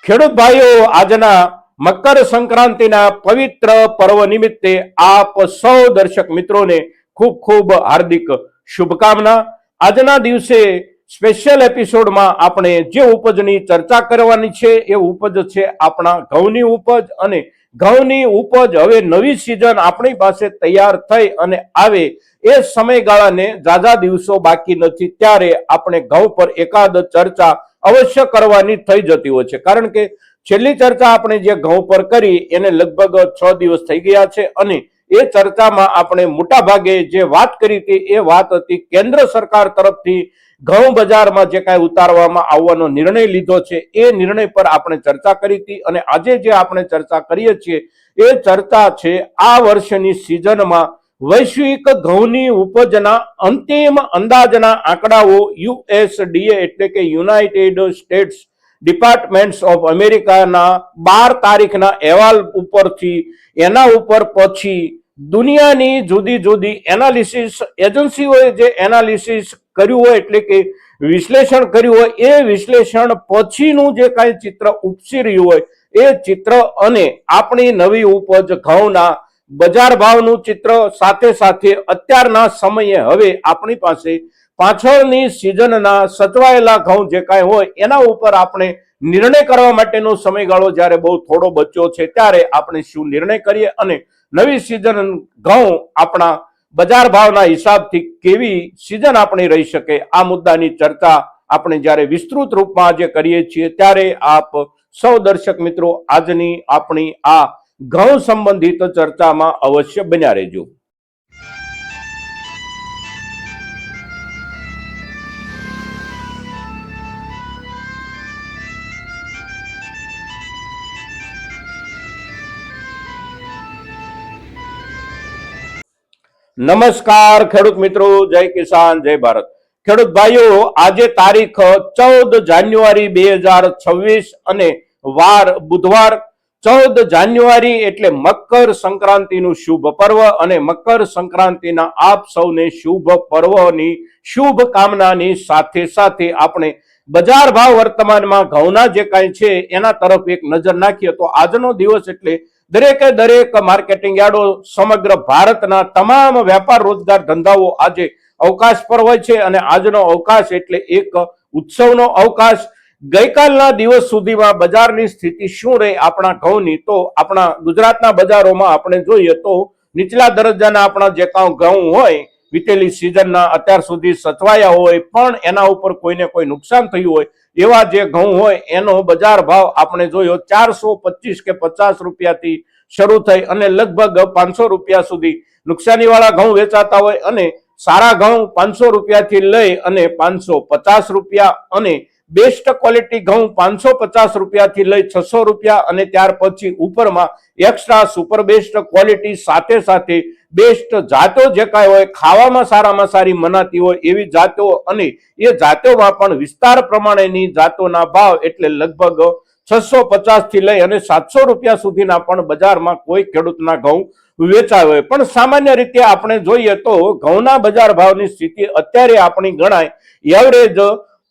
ખેડૂત ભાઈઓ, આજના મકર સંક્રાંતિના પવિત્ર પર્વ નિમિત્તે આપ સૌ દર્શક મિત્રોને ખૂબ ખૂબ હાર્દિક શુભકામના। આજના દિવસે સ્પેશિયલ એપિસોડમાં આપણે જે ઉપજની ચર્ચા કરવાની છે એ ઉપજ છે આપણા ઘઉંની ઉપજ। અને ઘઉંની ઉપજ હવે નવી સિઝન આપણી પાસે તૈયાર થઈ અને આવે એ સમયગાળાને ઝાઝા દિવસો બાકી નથી, ત્યારે આપણે ઘઉં પર એકાદ ચર્ચા અવશ્ય કરવાની થઈ જતી હોય છે। કારણ કે છેલ્લી ચર્ચા આપણે જે ઘઉં પર કરી એને લગભગ 6 દિવસ થઈ ગયા છે અને એ ચર્ચામાં આપણે મોટા ભાગે જે વાત કરી હતી એ વાત હતી કેન્દ્ર સરકાર તરફથી ઘઉં બજારમાં જે કાંઈ ઉતારવામાં આવવાનો નિર્ણય લીધો છે એ નિર્ણય પર આપણે ચર્ચા કરી હતી। અને આજે જે આપણે ચર્ચા કરીએ છીએ એ ચર્ચા છે આ વર્ષની સિઝનમાં વૈશ્વિક ઘઉંની ઉપજના અંતિમ અંદાજના આંકડાઓ યુએસડીએ એટલે કે યુનાઇટેડ સ્ટેટ્સ ડિપાર્ટમેન્ટ્સ ઓફ અમેરિકાના 12 તારીખના અહેવાલ ઉપરથી એના ઉપર પછી દુનિયાની જુદી જુદી એનાલિસિસ એજન્સીઓએ જે એનાલિસિસ કર્યું હોય એટલે કે વિશ્લેષણ કર્યું હોય એ વિશ્લેષણ પછીનું જે કાંઈ ચિત્ર ઉપસી રહ્યું હોય એ ચિત્ર અને આપણી નવી ઉપજ ઘઉંના બજાર ભાવનું ચિત્ર સાથે સાથે અત્યારના સમયે હવે આપણી પાસે પાછળની સિઝનના સચવાયેલા ઘઉં જે કાંઈ હોય એના ઉપર આપણે નિર્ણય કરવા માટેનો સમયગાળો જ્યારે બહુ થોડો બચ્યો છે ત્યારે આપણે શું નિર્ણય કરીએ અને નવી સિઝન ઘઉં આપણા બજાર ભાવના હિસાબથી કેવી સિઝન આપણી રહી શકે આ મુદ્દાની ચર્ચા આપણે જ્યારે વિસ્તૃત રૂપમાં આજે કરીએ છીએ ત્યારે આપ સૌ દર્શક મિત્રો આજની આપણી આ ઘઉં સંબંધિત ચર્ચામાં અવશ્ય બન્યા રહેજો। નમસ્કાર ખેડૂત મિત્રો, જય કિસાન, જય ભારત। ખેડૂત ભાઈઓ, આજે તારીખ 14 જાન્યુઆરી 2026 અને વાર બુધવાર। 14 જાન્યુઆરી એટલે મકર સંક્રાંતિનું શુભ પર્વ અને મકર સંક્રાંતિના આપ સૌને શુભ પર્વની શુભ કામનાની સાથે સાથે આપણે બજાર ભાવ વર્તમાનમાં ઘઉંના જે કાંઈ છે એના તરફ એક નજર નાખીએ તો આજનો દિવસ એટલે દરેકે દરેક માર્કેટિંગ યાર્ડો સમગ્ર ભારતના તમામ વેપાર રોજગાર ધંધાઓ આજે અવકાશ પર હોય છે અને આજનો અવકાશ એટલે એક ઉત્સવનો અવકાશ। ગઈકાલના દિવસ સુધીમાં બજારની સ્થિતિ શું રહી આપણા ઘઉંની, તો આપણા ગુજરાતના બજારોમાં આપણે જોઈએ તો નીચલા દરજ્જાના આપણા જે કાંઈ ઘઉં હોય વીતેલી સિઝનના અત્યાર સુધી સચવાયા હોય પણ એના ઉપર કોઈને કોઈ નુકસાન થયું હોય એવા જે ઘઉં હોય એનો બજાર ભાવ આપણે જોયો 425 કે 50 રૂપિયાથી શરૂ થઈ અને લગભગ 500 રૂપિયા સુધી નુકસાનીવાળા ઘઉં વેચાતા હોય અને સારા ઘઉં 500 રૂપિયાથી લઈ અને 550 રૂપિયા અને બેસ્ટ ક્વોલિટી ઘઉં 550 રૂપિયાથી લઈ 600 રૂપિયા અને ત્યાર પછી ઉપરમાં એક્સ્ટ્રા સુપર બેસ્ટ ક્વોલિટી સાથે સાથે બેસ્ટ જાતો જે કાંઈ હોય ખાવામાં સારામાં સારી મનાતી હોય એવી જાતો અને એ જાતોમાં પણ વિસ્તાર પ્રમાણેની જાતોના ભાવ એટલે લગભગ 650 થી લઈ અને 700 રૂપિયા સુધીના પણ બજારમાં કોઈ ખેડૂતના ઘઉં વેચાય હોય। પણ સામાન્ય રીતે આપણે જોઈએ તો ઘઉંના બજાર ભાવની સ્થિતિ અત્યારે આપણી ગણાય એવરેજ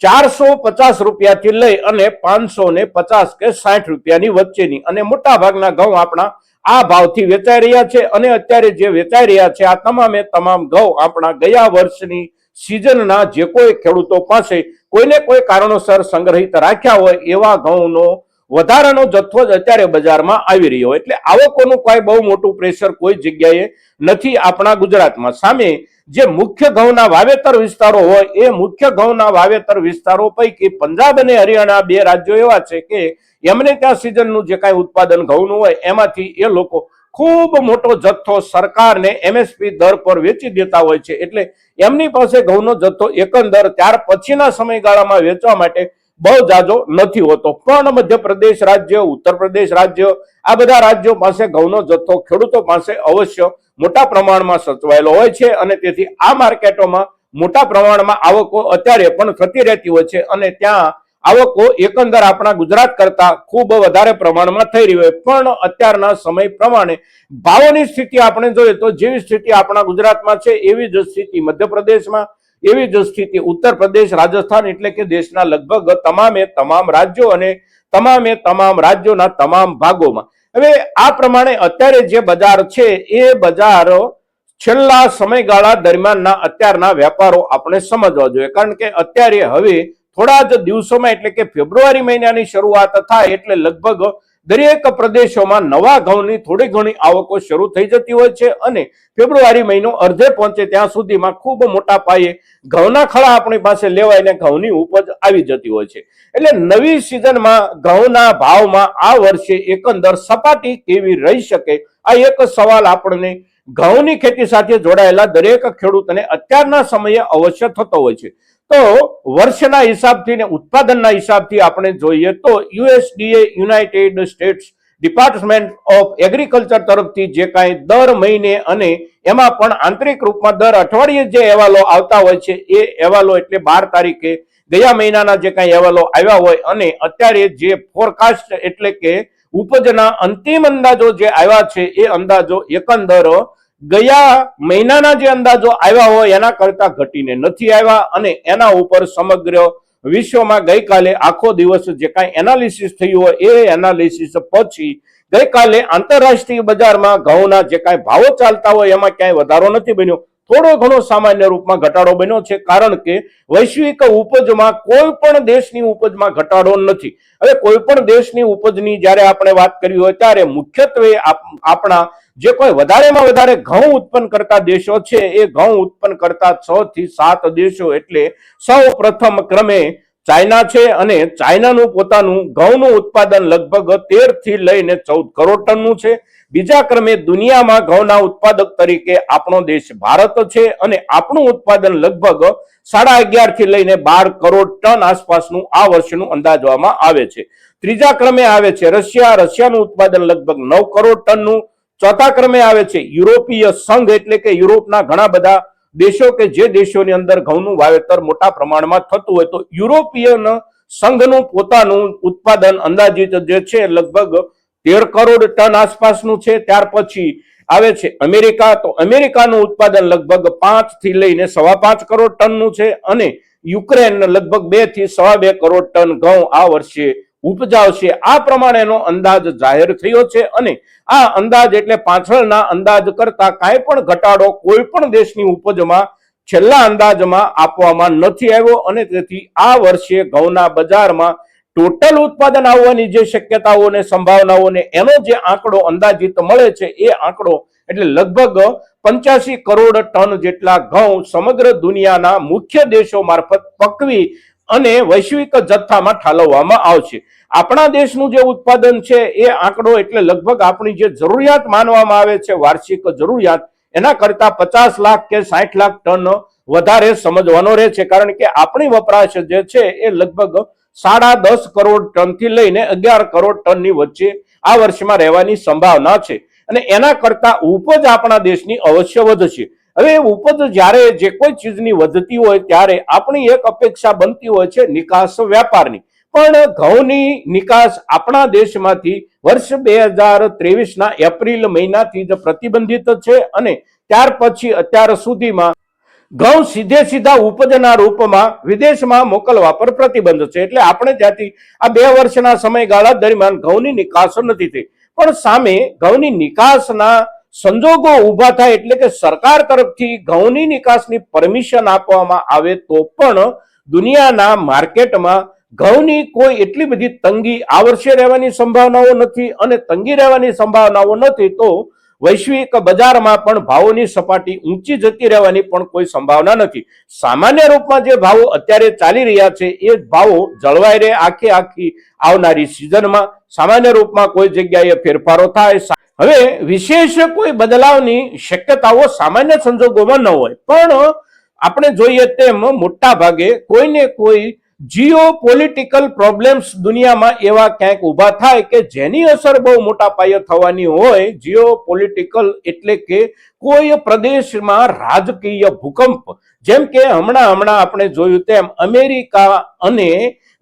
450 રૂપિયાથી લઈ અને 550 કે 60 રૂપિયાની વચ્ચેની અને મોટા ભાગના ઘઉં આપણા આ ભાવથી વેચાઈ રહ્યા છે અને અત્યારે જે વેચાઈ રહ્યા છે આ તમામે તમામ ઘઉં આપણા ગયા વર્ષની સિઝનના જે કોઈ ખેડૂતો પાસે કોઈને કોઈ કારણોસર સંગ્રહિત રાખ્યા હોય એવા ઘઉંનો વધારાનો જથ્થો જ અત્યારે બજારમાં આવી રહ્યો એટલે આવકોનું કોઈ બહુ મોટું પ્રેશર કોઈ જગ્યાએ નથી આપણા ગુજરાતમાં। સામે જે મુખ્ય ઘઉંના વાવેતર વિસ્તારો હોય એ મુખ્ય ઘઉંના વાવેતર વિસ્તારો પૈકી પંજાબ અને હરિયાણા 2 રાજ્યો એવા છે કે એમને ત્યાં સિઝનનું જે કાંઈ ઉત્પાદન ઘઉંનું હોય એમાંથી એ લોકો ખૂબ મોટો જથ્થો સરકારને એમએસપી દર પર વેચી દેતા હોય છે એટલે એમની પાસે ઘઉંનો જથ્થો એકંદર ત્યાર પછીના સમયગાળામાં વેચવા માટે બહુ જાજો નથી હોતો। પણ મધ્યપ્રદેશ રાજ્ય, ઉત્તર પ્રદેશ રાજ્ય આ બધા રાજ્યો પાસે ઘઉંનો જથ્થો ખેડૂતો પાસે અવશ્ય મોટા પ્રમાણમાં સચવાયેલો હોય છે અને તેથી આ માર્કેટોમાં મોટા પ્રમાણમાં આવકો અત્યારે પણ થતી રહેતી હોય છે અને ત્યાં આવકો એકંદર આપણા ગુજરાત કરતા ખૂબ વધારે પ્રમાણમાં થઈ રહી હોય પણ અત્યારના સમય પ્રમાણે ભાવોની સ્થિતિ આપણે જોઈએ તો જેવી સ્થિતિ આપણા ગુજરાતમાં છે એવી જ સ્થિતિ મધ્યપ્રદેશમાં એવી જ સ્થિતિ ઉત્તર પ્રદેશ રાજસ્થાન એટલે કે દેશના લગભગ તમામે તમામ રાજ્યો અને તમામે તમામ રાજ્યોના તમામ ભાગોમાં. હવે આ પ્રમાણે અત્યારે જે બજાર છે એ બજાર છેલ્લા સમયગાળા દરમિયાનના અત્યારના વેપારો આપણે સમજવા જોઈએ, કારણ કે અત્યારે હવે થોડા જ દિવસોમાં એટલે કે ફેબ્રુઆરી મહિનાની શરૂઆત થાય એટલે લગભગ દરેક પ્રદેશોમાં નવા ઘઉંની થોડી ઘણી આવકો શરૂ થઈ જતી હોય છે અને ફેબ્રુઆરી મહિનો અર્ધે પહોંચે ત્યાં સુધીમાં ખૂબ મોટા પાયે ઘઉંના ખળા આપણી પાસે લેવાઈને ઘઉંની ઉપજ આવી જતી હોય છે. એટલે નવી સિઝનમાં ઘઉંના ભાવમાં આ વર્ષે એકંદર સપાટી કેવી રહી શકે, આ એક સવાલ આપણને ઘઉંની ખેતી સાથે જોડાયેલા દરેક ખેડૂતને અત્યારના સમયે અવશ્ય થતો હોય છે. તો વર્ષના હિસાબથી ને ઉત્પાદનના હિસાબથી આપણે જોઈએ તો યુએસડીએ United states department of agriculture તરફથી જે કાંઈ દર મહિને અને એમાં પણ આંતરિક રૂપમાં દર અઠવાડિયે જે અહેવાલો આવતા હોય છે એ અહેવાલો એટલે 12 તારીખે ગયા મહિનાના જે કાંઈ અહેવાલો આવ્યા હોય અને અત્યારે જે ફોરકાસ્ટ એટલે કે ઉપજના અંતિમ અંદાજો જે આવ્યા છે એ અંદાજો એકંદર ગયા મહિનાના જે અંદાજો આવ્યા હોય એના કરતા ઘટીને નથી આવ્યા અને એના ઉપર સમગ્ર વિશ્વમાં ગઈકાલે આખો દિવસ જે કાંઈ એનાલિસિસ થયું હોય એ એનાલિસિસ પછી ગઈકાલે આંતરરાષ્ટ્રીય બજારમાં ઘઉંના જે કાંઈ ભાવો ચાલતા હોય એમાં ક્યાંય વધારો નથી બન્યો, થોડો ઘણો સામાન્ય રૂપમાં ઘટાડો બન્યો છે, કારણ કે વૈશ્વિક ઉપજમાં કોઈ પણ દેશની ઉપજમાં ઘટાડો નથી. હવે કોઈ પણ દેશની ઉપજની જ્યારે આપણે વાત કરી હોય ત્યારે મુખ્યત્વે આપણા જે કોઈ વધારેમાં વધારે ઘઉં ઉત્પન્ન કરતા દેશો છે એ ઘઉં ઉત્પન્ન કરતા 6 થી 7 દેશો એટલે સૌ પ્રથમ ક્રમે ચાઇના છે અને ચાઇનાનું પોતાનું ઘઉંનું ઉત્પાદન લગભગ 13 થી લઈને 14 કરોડ ટનનું છે. બીજા ક્રમે દુનિયામાં ઘઉંના ઉત્પાદક તરીકે આપણો દેશ ભારત છે અને આપણું ઉત્પાદન લગભગ 11.5 થી લઈને 12 કરોડ ટન આસપાસનું આ વર્ષનું અંદાજવામાં આવે છે. ત્રીજા ક્રમે આવે છે રશિયાનું ઉત્પાદન લગભગ 9 કરોડ ટનનું. ચોથા ક્રમે આવે છે યુરોપીય સંઘ એટલે કે યુરોપના ઘણા બધા દેશો કે જે દેશોની અંદર ઘઉંનું વાવેતર મોટા પ્રમાણમાં થતું હોય તો યુરોપિયન સંઘનું પોતાનું ઉત્પાદન અંદાજિત જે છે લગભગ 13 કરોડ ટન આસપાસનું છે. ત્યાર પછી આવે છે અમેરિકા, તો અમેરિકાનું ઉત્પાદન લગભગ 5 થી લઈને 5.25 કરોડ ટનનું છે અને યુક્રેન લગભગ 2 થી 2.25 કરોડ ટન ઘઉં આ વર્ષે ઉપજાવશે. આ પ્રમાણેનો અંદાજ જાહેર થયો છે અને આ અંદાજ એટલે પાછળના અંદાજ કરતા કાંઈ પણ ઘટાડો કોઈ પણ દેશની ઉપજમાં છેલ્લા અંદાજમાં આપવામાં નથી આવ્યો અને તેથી આ વર્ષે ઘઉંના બજારમાં ટોટલ ઉત્પાદન આવવાની જે શક્યતાઓ ને સંભાવનાઓને એનો જે આંકડો અંદાજિત મળે છે એ આંકડો એટલે લગભગ 85 કરોડ ટન જેટલા ઘઉં સમગ્ર દુનિયાના મુખ્ય દેશો મારફત પકવી અને વૈશ્વિક જથ્થામાં ઠાલવવામાં આવશે. આપણા દેશનું જે ઉત્પાદન છે એ આંકડો એટલે લગભગ આપણી જે જરૂરિયાત માનવામાં આવે છે વાર્ષિક જરૂરિયાત એના કરતા 50 લાખ કે 60 લાખ ટન વધારે સમજવાનો રહે છે, કારણ કે આપણી વપરાશ જે છે એ લગભગ 10.5 કરોડ ટનથી લઈને 11 કરોડ ટનની વચ્ચે આ વર્ષમાં રહેવાની સંભાવના છે અને એના કરતા ઉપજ આપણા દેશની અવશ્ય વધશે. હવે ઉપજ જ્યારે જે કોઈ ચીજની વધતી હોય ત્યારે આપણી એક અપેક્ષા બનતી હોય છે નિકાસ વ્યાપારની, પણ ઘઉંની નિકાસ આપણા દેશમાંથી વર્ષ 2023ના એપ્રિલ મહિનાથી જ પ્રતિબંધિત છે અને ત્યાર પછી અત્યાર સુધીમાં ઘઉં સીધા ઉપજના રૂપમાં વિદેશમાં મોકલવા પર પ્રતિબંધ છે. એટલે આપણે ત્યાંથી આ 2 વર્ષના સમયગાળા દરમિયાન ઘઉંની નિકાસ નથી થઈ, પણ સામે ઘઉંની નિકાસના સંજોગો ઉભા થાય એટલે કે સરકાર તરફથી ઘઉંની નિકાસની પરમિશન આપવામાં આવે તો પણ દુનિયાના માર્કેટમાં ઘઉંની કોઈ એટલી બધી તંગી આ વર્ષે રહેવાની સંભાવનાઓ નથી અને તંગી રહેવાની સંભાવનાઓ નથી તો વૈશ્વિક બજારમાં પણ ભાવોની સપાટી ઊંચી જતી રહેવાની પણ કોઈ સંભાવના નથી. સામાન્ય રૂપમાં જે ભાવો અત્યારે ચાલી રહ્યા છે એ ભાવો જળવાઈ રહે આખી આવનારી સિઝનમાં. સામાન્ય રૂપમાં કોઈ જગ્યાએ ફેરફારો થાય, હવે વિશેષ કોઈ બદલાવની શક્યતાઓ સામાન્ય સંજોગોમાં ન હોય, પણ આપણે જોઈએ તેમ મોટા ભાગે કોઈને કોઈ જીઓપોલિટિકલ પ્રોબ્લેમ્સ દુનિયામાં એવા ક્યાંક ઉભા થાય કે જેની અસર બહુ મોટા પાયે થવાની હોય. જીઓપોલિટિકલ એટલે કે કોઈ પ્રદેશમાં રાજકીય ભૂકંપ, જેમ કે હમણાં આપણે જોયું તેમ અમેરિકા અને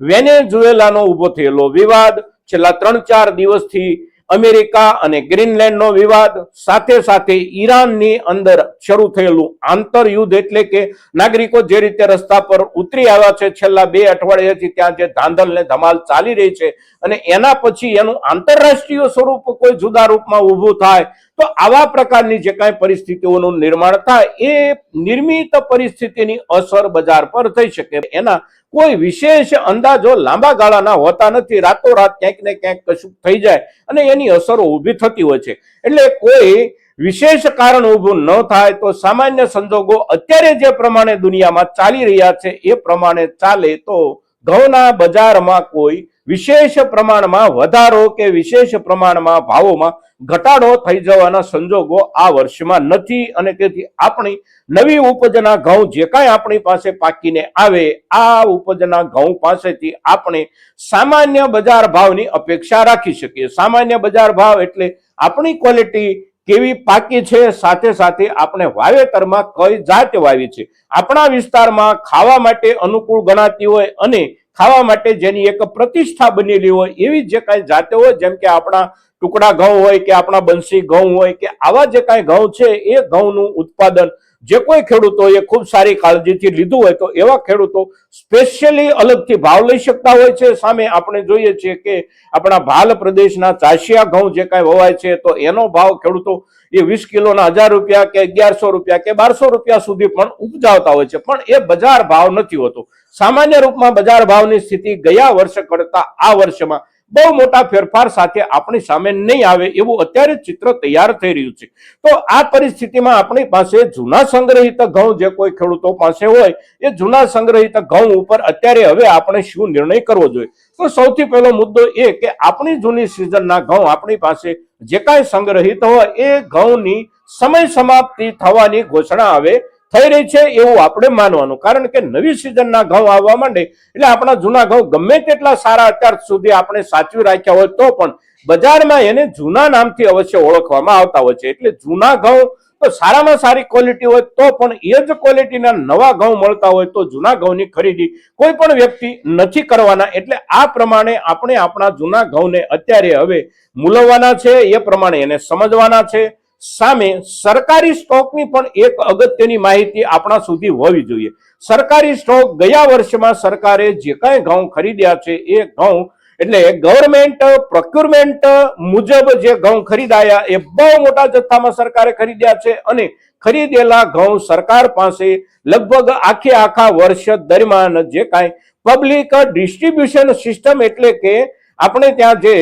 વેનેઝુએલાનો ઉભો થયેલો વિવાદ છેલ્લા 3-4 દિવસથી અમેરિકા અને ગ્રીનલેન્ડનો વિવાદ, સાથે સાથે ઈરાનની અંદર શરૂ થયેલું આંતરયુદ્ધ, એટલે કે નાગરિકો જે રીતે રસ્તા પર ઉતરી આવ્યા છે છેલ્લા 2 અઠવાડિયાથી, ત્યાં જે ધાંધલ ને ધમાલ ચાલી રહી છે અને એના પછી એનું આંતરરાષ્ટ્રીય સ્વરૂપ કોઈ જુદા રૂપમાં ઊભું થાય, તો આવા પ્રકારની જે કાંઈ પરિસ્થિતિઓનું નિર્માણ થાય એ નિર્મિત પરિસ્થિતિની અસર બજાર પર થઈ શકે. એના કોઈ વિશેષ અંદાજો લાંબા ગાળાના હોતા નથી. રાતોરાત ક્યાંક ને ક્યાંક કશું થઈ જાય અને એની અસરો ઊભી થતી હોય છે. એટલે કોઈ વિશેષ કારણ ઊભું ન થાય તો સામાન્ય સંજોગો અત્યારે જે પ્રમાણે દુનિયામાં ચાલી રહ્યા છે એ પ્રમાણે ચાલે તો ઘઉંના બજારમાં કોઈ વિશેષ પ્રમાણમાં વધારો કે વિશેષ પ્રમાણમાં ભાવોમાં ઘટાડો થઈ જવાના સંજોગો આ વર્ષમાં નથી. અને તેથી આપણી નવી ઉપજના ઘઉં જે કાંઈ આપણી પાસે પાકીને આવે, આ ઉપજના ઘઉં પાસેથી આપણે સામાન્ય બજાર ભાવની અપેક્ષા રાખી શકીએ. સામાન્ય બજાર ભાવ એટલે આપણી ક્વોલિટી કેવી પાકી છે, સાથે સાથે આપણે વાવેતરમાં કઈ જાત વાવી છે, આપણા વિસ્તારમાં ખાવા માટે અનુકૂળ ગણાતી હોય અને ખાવા માટે જેની એક પ્રતિષ્ઠા બનેલી હોય એવી જે કાંઈ જાતો હોય, જેમ કે આપણા ટુકડા ઘઉં હોય કે આપણા બંસી ઘઉં હોય કે આવા જે કાંઈ ઘઉં છે, એ ઘઉંનું ઉત્પાદન જે કોઈ ખેડૂતોએ ખૂબ સારી કાળજીથી લીધું હોય તો એવા ખેડૂતો સ્પેશિયલી અલગથી ભાવ લઈ શકતા હોય છે. સામે આપણે જોઈએ છીએ કે આપણા ભાલ પ્રદેશના ચાશિયા ઘઉં જે કાંઈ વવાય છે તો એનો ભાવ ખેડૂતો એ 20 કિલોના 1000 રૂપિયા કે 1100 રૂપિયા કે 1200 રૂપિયા સુધી પણ ઉપજાવતા હોય છે, પણ એ બજાર ભાવ નથી હોતો. સામાન્ય રૂપમાં બજાર ભાવની સ્થિતિ ગયા વર્ષ કરતા આ વર્ષમાં બહુ મોટા ફેરફાર સાથે આપણી સામે નહીં આવે એવું અત્યારે ચિત્ર તૈયાર થઈ રહ્યું છે. તો આ પરિસ્થિતિમાં આપણી પાસે જૂના સંગ્રહિત ઘઉં જે કોઈ ખેડૂતો પાસે હોય એ જૂના સંગ્રહિત ઘઉં ઉપર અત્યારે હવે આપણે શું નિર્ણય કરવો જોઈએ? તો સૌથી પહેલો મુદ્દો એ કે આપણી જૂની સિઝનના ઘઉં આપણી પાસે જે કાંઈ સંગ્રહિત હોય એ ઘઉંની સમય સમાપ્તિ થવાની ઘોષણા હવે થઈ રહી છે એવું આપણે માનવાનું. કારણ કે નવી સિઝનના ઘઉં આવવા માંડે એટલે આપણા જૂના ઘઉં ગમે તેટલા સારા અત્યાર સુધી આપણે સાચવી રાખ્યા હોય તો પણ બજારમાં એને જૂના નામથી અવશ્ય ઓળખવામાં આવતા હોય છે. એટલે જૂના ઘઉં તો સારામાં સારી ક્વોલિટી હોય તો પણ એ જ ક્વોલિટીના નવા ઘઉં મળતા હોય તો જૂના ઘઉંની ખરીદી કોઈ પણ વ્યક્તિ નથી કરવાના. એટલે આ પ્રમાણે આપણે આપણા જૂના ઘઉંને અત્યારે હવે મૂલવવાના છે, એ પ્રમાણે એને સમજવાના છે. સામે સરકારી સ્ટોકની પણ એક અગત્યની માહિતી આપણા સુધી હોવી જોઈએ. સરકારી સ્ટોક ગયા વર્ષમાં સરકારે જે કાંઈ ઘઉં ખરીદ્યા છે એ ઘઉં એટલે ગવર્મેન્ટ પ્રોક્યુરમેન્ટ મુજબ જે ઘઉં ખરીદાયા એ બહુ મોટા જથ્થામાં સરકારે ખરીદ્યા છે અને ખરીદેલા ઘઉં સરકાર પાસે લગભગ આખા વર્ષ દરમિયાન જે કાંઈ પબ્લિક ડિસ્ટ્રીબ્યુશન સિસ્ટમ એટલે કે આપણે ત્યાં જે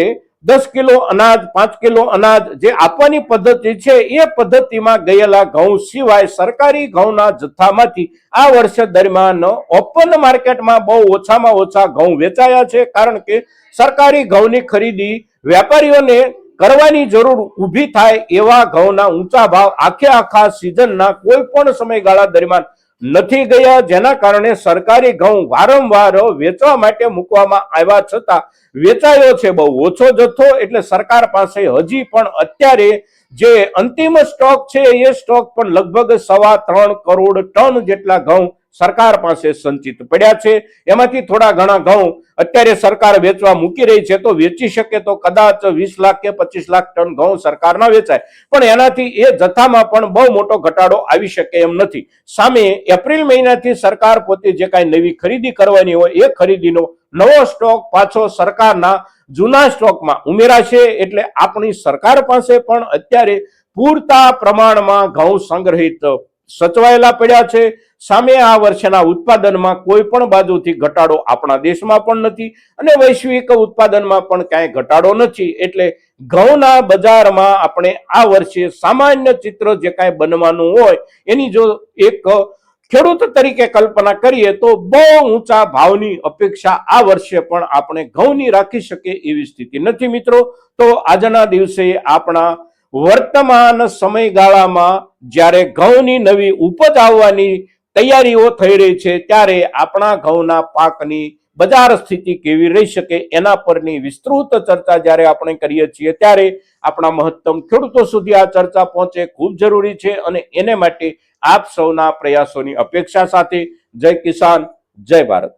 10 કિલો અનાજ 5 કિલો અનાજ જે આપવાની પદ્ધતિ છે એ પદ્ધતિમાં ગયેલા ઘઉં સિવાય સરકારી ઘઉંના જથ્થામાંથી આ વર્ષ દરમિયાન ઓપન માર્કેટમાં બહુ ઓછામાં ઓછા ઘઉં વેચાયા છે. કારણ કે સરકારી ઘઉંની ખરીદી વેપારીઓને કરવાની જરૂર ઊભી થાય એવા ઘઉંના ઊંચા ભાવ આખા સિઝનના કોઈ પણ સમયગાળા દરમિયાન નથી ગયા, જેના કારણે સરકારી ઘઉં વારંવાર વેચવા માટે મૂકવામાં આવ્યા છતાં વેચાયો છે બહુ ઓછો જથ્થો. એટલે સરકાર પાસે હજી પણ અત્યારે જે અંતિમ સ્ટોક છે એ સ્ટોક પણ લગભગ 3.25 કરોડ ટન જેટલા ઘઉં સરકાર પાસે સંચિત પડ્યા છે. એમાંથી થોડા ઘણા ઘઉં અત્યારે સરકાર વેચવા મૂકી રહી છે, તો વેચી શકે તો કદાચ 20 લાખ કે 25 લાખ ટન ઘઉં સરકારના વેચાય, પણ એનાથી એ જથ્થામાં પણ બહુ મોટો ઘટાડો આવી શકે એમ નથી. સામે એપ્રિલ મહિનાથી સરકાર પોતે જે કાંઈ નવી ખરીદી કરવાની હોય એ ખરીદીનો નવો સ્ટોક પાછો સરકારના જૂના સ્ટોકમાં ઉમેરાશે. એટલે આપણી સરકાર પાસે પણ અત્યારે પૂરતા પ્રમાણમાં ઘઉં સંગ્રહિત સચવાયેલા પડ્યા છે. સામે આ વર્ષના ઉત્પાદનમાં કોઈ પણ બાજુથી ઘટાડો આપણા દેશમાં પણ નથી અને વૈશ્વિક ઉત્પાદનમાં પણ ક્યાંય ઘટાડો નથી. એટલે ઘઉંના બજારમાં આપણે આ વર્ષે સામાન્ય ચિત્ર જે કાંઈ બનવાનું હોય એની જો એક ખેડૂત તરીકે કલ્પના કરીએ તો બહુ ઊંચા ભાવની અપેક્ષા આ વર્ષે પણ આપણે ઘઉંની રાખી શકીએ એવી સ્થિતિ નથી. મિત્રો, તો આજના દિવસે આપણા વર્તમાન સમયગાળામાં જ્યારે ઘઉંની નવી ઉપજ આવવાની તૈયારીઓ થઈ રહી છે ત્યારે આપણા ઘઉંના પાકની બજાર સ્થિતિ કેવી રહી શકે એના પરની વિસ્તૃત ચર્ચા જ્યારે આપણે કરીએ છીએ ત્યારે આપણા મહત્તમ ખેડૂતો સુધી આ ચર્ચા પહોંચે ખૂબ જરૂરી છે અને એને માટે આપ સૌના પ્રયાસોની અપેક્ષા સાથે જય કિસાન, જય ભારત.